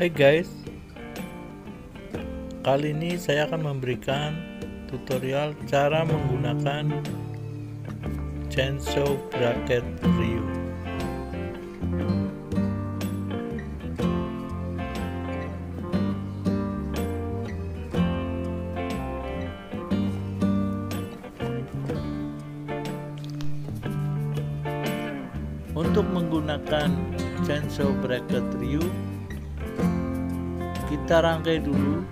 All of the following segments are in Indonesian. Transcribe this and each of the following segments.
Hai guys, kali ini saya akan memberikan tutorial cara menggunakan chainsaw bracket Ryu. Untuk menggunakan chainsaw bracket Ryu, kita rangkai dulu,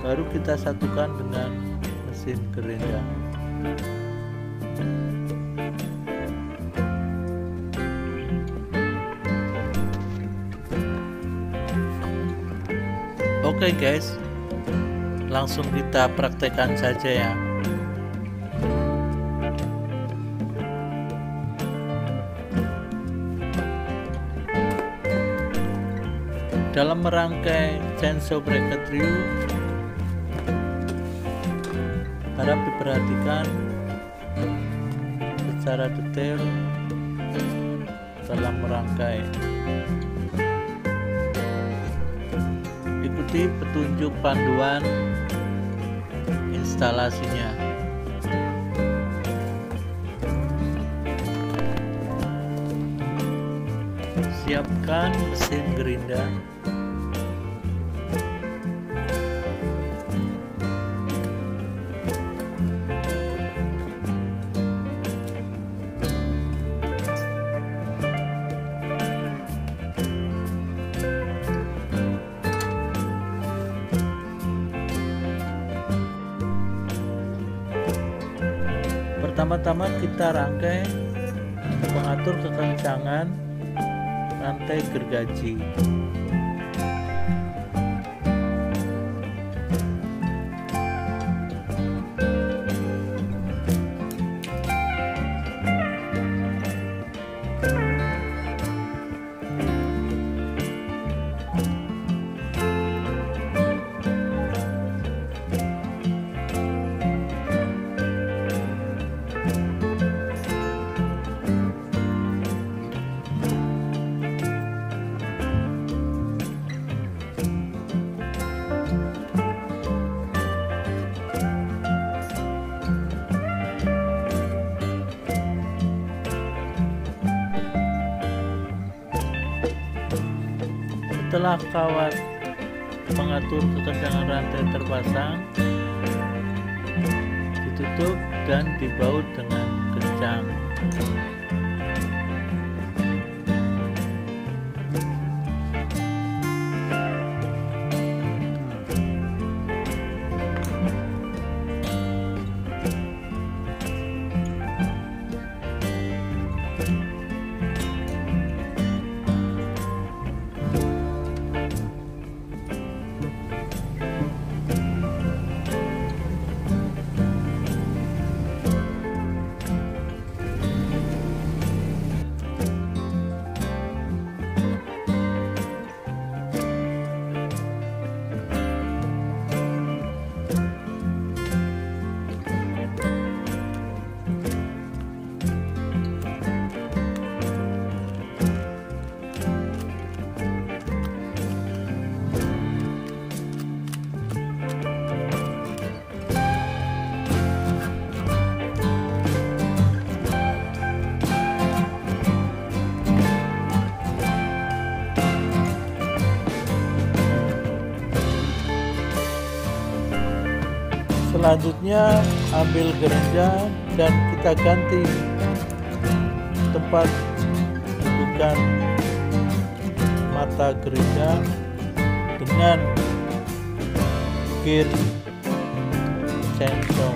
baru kita satukan dengan mesin gerinda. Oke guys, langsung kita praktekkan saja ya. Dalam merangkai chainsaw bracket Ryu, harap diperhatikan secara detail dalam merangkai. Ikuti petunjuk panduan instalasinya. Siapkan mesin gerinda. Pertama-tama kita rangkai mengatur kekencangan rantai gergaji. Setelah kawat pengatur kekencangan rantai terpasang, ditutup dan dibaut dengan kencang. Selanjutnya ambil gerinda dan kita ganti tempat dudukan mata gerinda dengan gear chainsaw.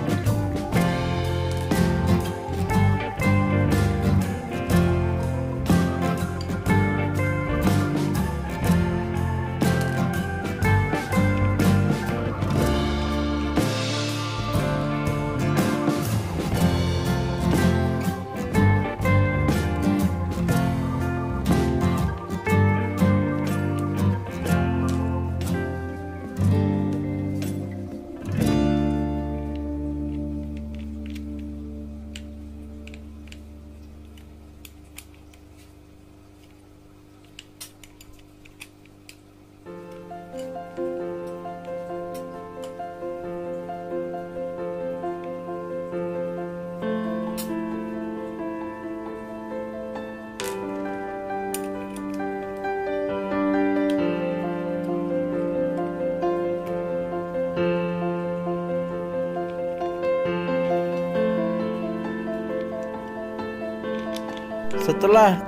Setelah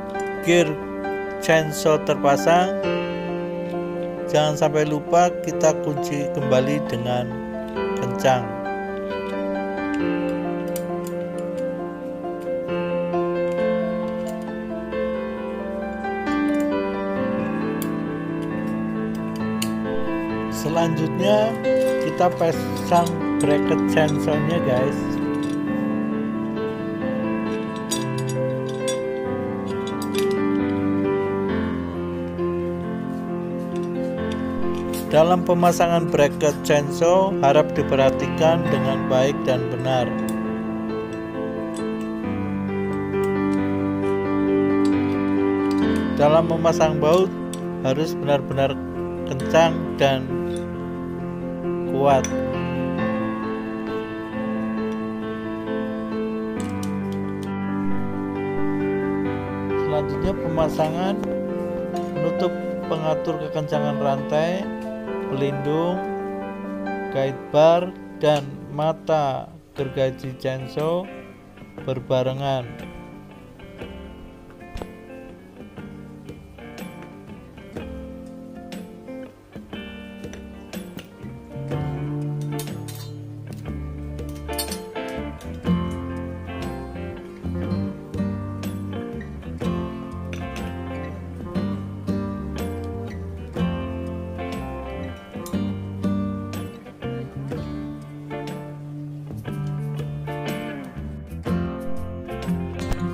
gear chainsaw terpasang, jangan sampai lupa kita kunci kembali dengan kencang. Selanjutnya kita pasang bracket chainsaw-nya guys. Dalam pemasangan bracket chainsaw harap diperhatikan dengan baik dan benar. Dalam memasang baut harus benar-benar kencang dan kuat. Selanjutnya pemasangan penutup pengatur kekencangan rantai, pelindung, guide bar, dan mata gergaji chainsaw berbarengan.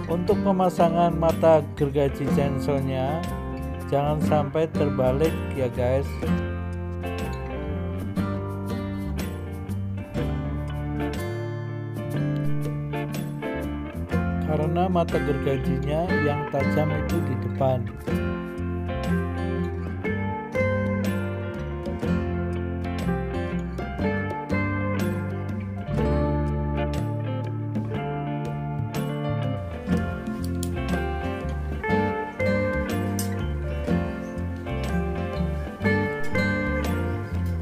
Untuk pemasangan mata gergaji chainsaw-nya jangan sampai terbalik ya guys. Karena mata gergajinya yang tajam itu di depan.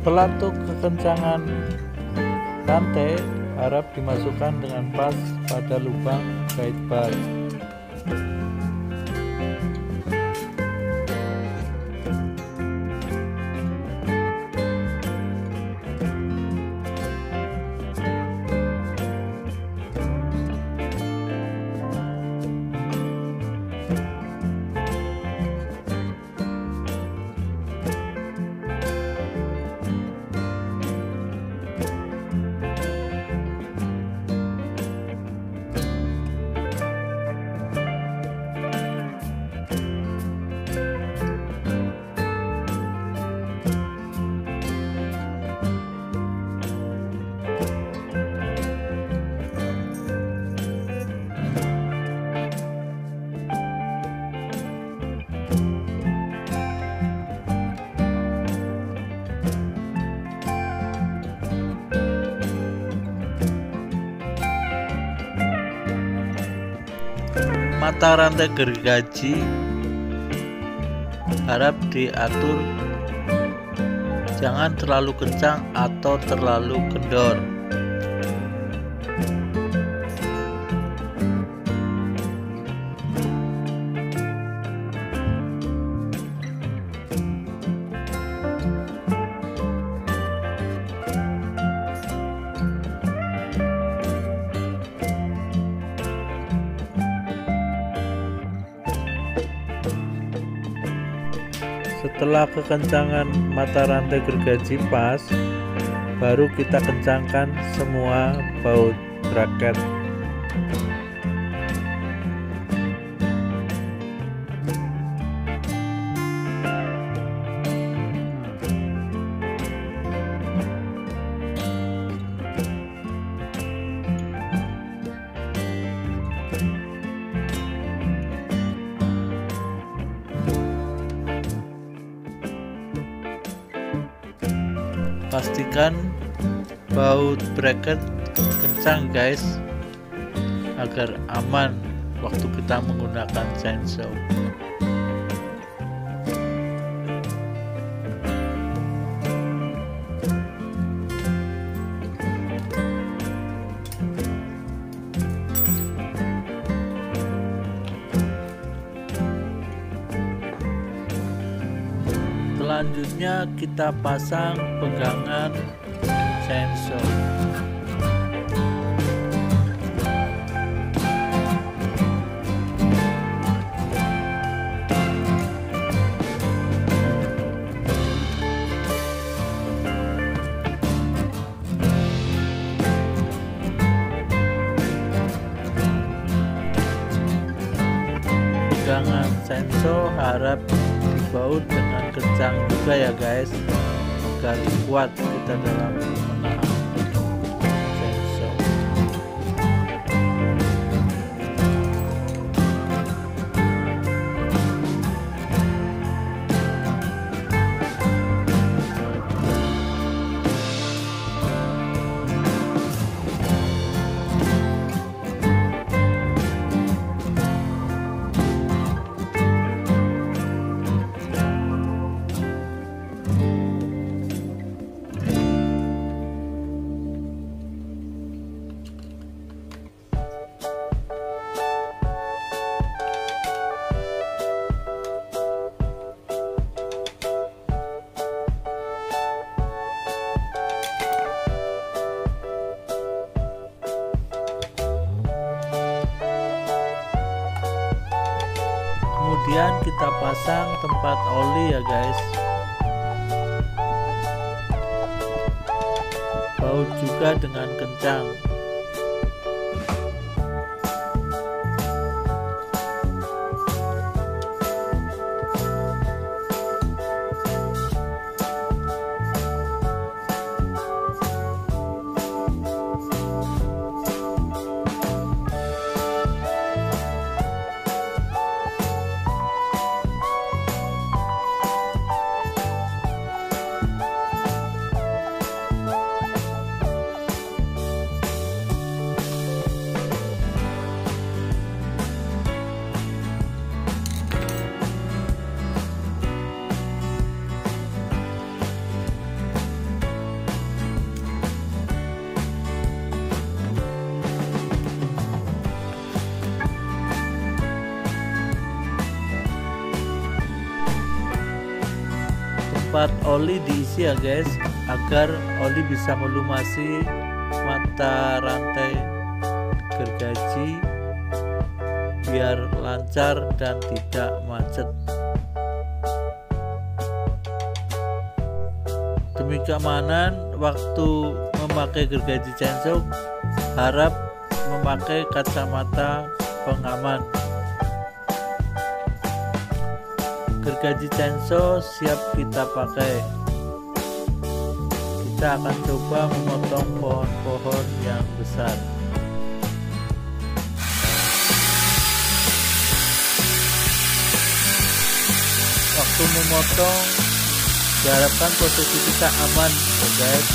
Pelatuk kekencangan rantai harap dimasukkan dengan pas pada lubang guide bar. Mata rantai gergaji harap diatur, jangan terlalu kencang atau terlalu kendor. Setelah kekencangan mata rantai gergaji pas, baru kita kencangkan semua baut bracket. Pastikan baut bracket kencang guys, agar aman waktu kita menggunakan chainsaw. Selanjutnya kita pasang pegangan chainsaw. Pegangan chainsaw harap dibaut dengan kencang juga ya guys, agar kuat kita dalam menahan chainsaw. Kemudian kita pasang tempat oli ya guys. Baut juga dengan kencang. Tempat oli diisi ya guys, agar oli bisa melumasi mata rantai gergaji biar lancar dan tidak macet. Demi keamanan waktu memakai gergaji chainsaw, harap memakai kacamata pengaman. Gergaji chainsaw siap kita pakai. Kita akan coba memotong pohon-pohon yang besar. Waktu memotong diharapkan posisi kita aman ya guys.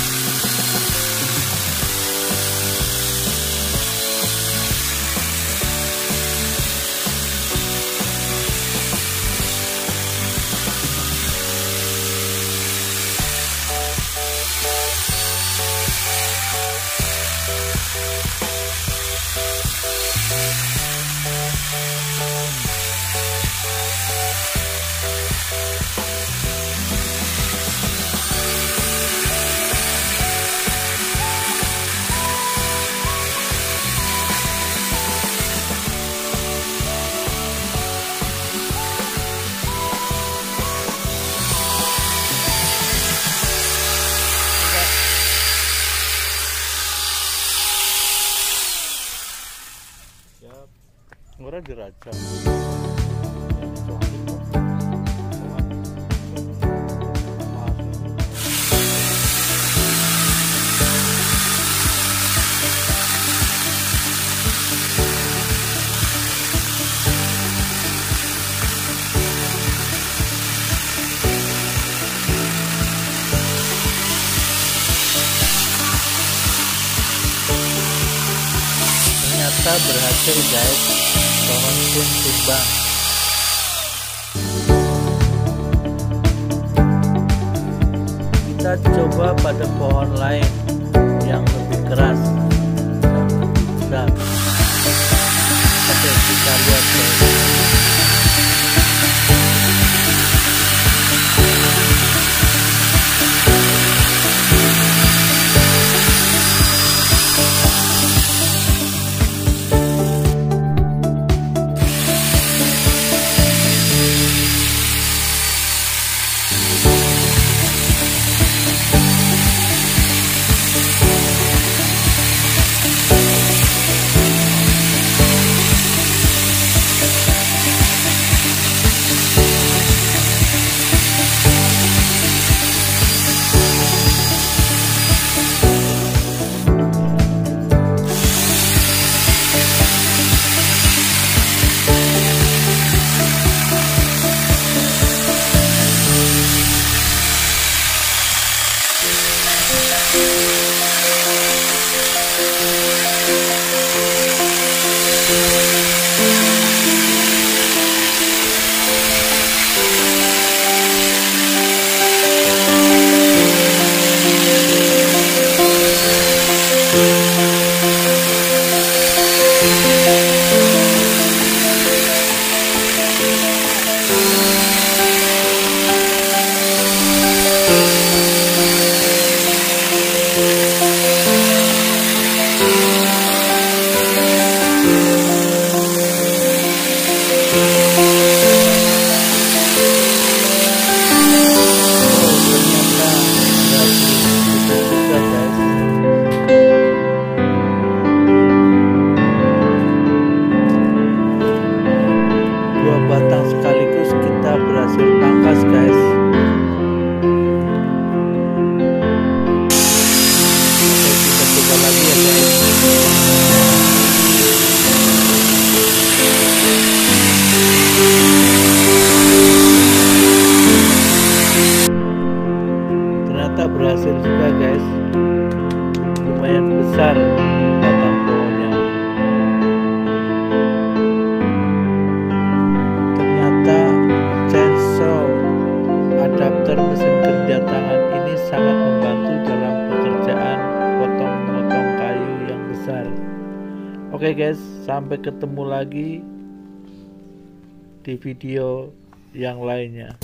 Ora dirajang. Ternyata berhasil guys, pohon pun tumbang. Kita coba pada pohon lain yang lebih keras dan lebih besar. Oke, kita lihat guys. Oke guys, sampai ketemu lagi di video yang lainnya.